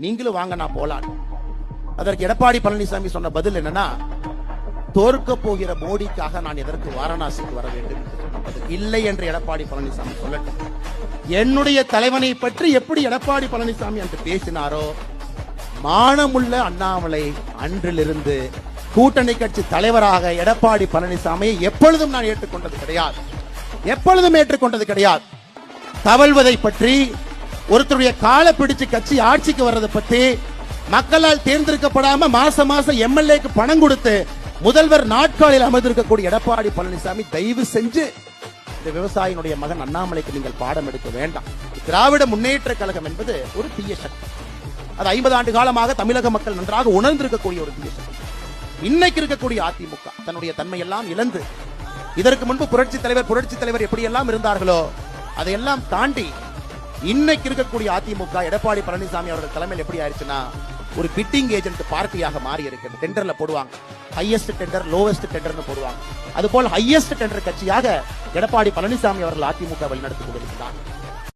நீங்களும் வாங்க நான் போலாம். அதற்கு எடப்பாடி பழனிசாமி சொன்ன பதில் என்னன்னா, தோற்க போகிற மோடிக்காக நான் எதற்கு வாரணாசிக்கு வர வேண்டும் என்று சொன்ன பதில். இல்லை என்று எடப்பாடி பழனிசாமி சொல்லட்டும். என்னுடைய தலைவனை பற்றி எப்படி எடப்பாடி பழனிசாமி என்று பேசினாரோ, மானமுள்ள அண்ணாமலை அன்றிலிருந்து கூட்டணி கட்சி தலைவராக எடப்பாடி பழனிசாமியை எப்பொழுதும் நான் ஏற்றுக்கொண்டது கிடையாது. எப்பொழுதும் ஏற்றுக்கொண்டது கிடையாது. தவழ்வதை பற்றி, ஒருத்தருடைய காலை பிடிச்சு கட்சி ஆட்சிக்கு வர்றதை பற்றி, மக்களால் தேர்ந்தெடுக்கப்படாம மாசம் எம்எல்ஏக்கு பணம் கொடுத்து முதல்வர் நாட்காலில் அமர்ந்திருக்கக்கூடிய எடப்பாடி பழனிசாமி, தயவு செஞ்சு இந்த விவசாயினுடைய மகன் அண்ணாமலைக்கு நீங்கள் பாடம் எடுக்க வேண்டாம். திராவிட முன்னேற்ற கழகம் என்பது ஒரு தீய சக்தி. அது 50 ஆண்டு காலமாக தமிழக மக்கள் நன்றாக உணர்ந்திருக்கக்கூடிய ஒரு தீய சக்தி. இன்னைக்கு இருக்கக்கூடிய அதிமுக தன்னுடைய தன்மை எல்லாம் இழந்து, இதற்கு முன்பு புரட்சி தலைவர் எப்படியெல்லாம் இருந்தார்களோ அதையெல்லாம் தாண்டி இன்னைக்கு இருக்கக்கூடிய அதிமுக எடப்பாடி பழனிசாமி அவர்கள் தலைமையில் எப்படி ஆயிடுச்சுன்னா, ஒரு பிட்டிங் ஏஜென்ட் பார்ட்டியாக மாறி இருக்கிறது. டெண்டர்ல போடுவாங்க, ஹையஸ்ட் டெண்டர், லோவஸ்ட் டெண்டர்னு போடுவாங்க. அதுபோல் ஹையஸ்ட் டெண்டர் கட்சியாக எடப்பாடி பழனிசாமி அவர்கள் அதிமுக வழிநடத்தி கொண்டிருக்கிறார்.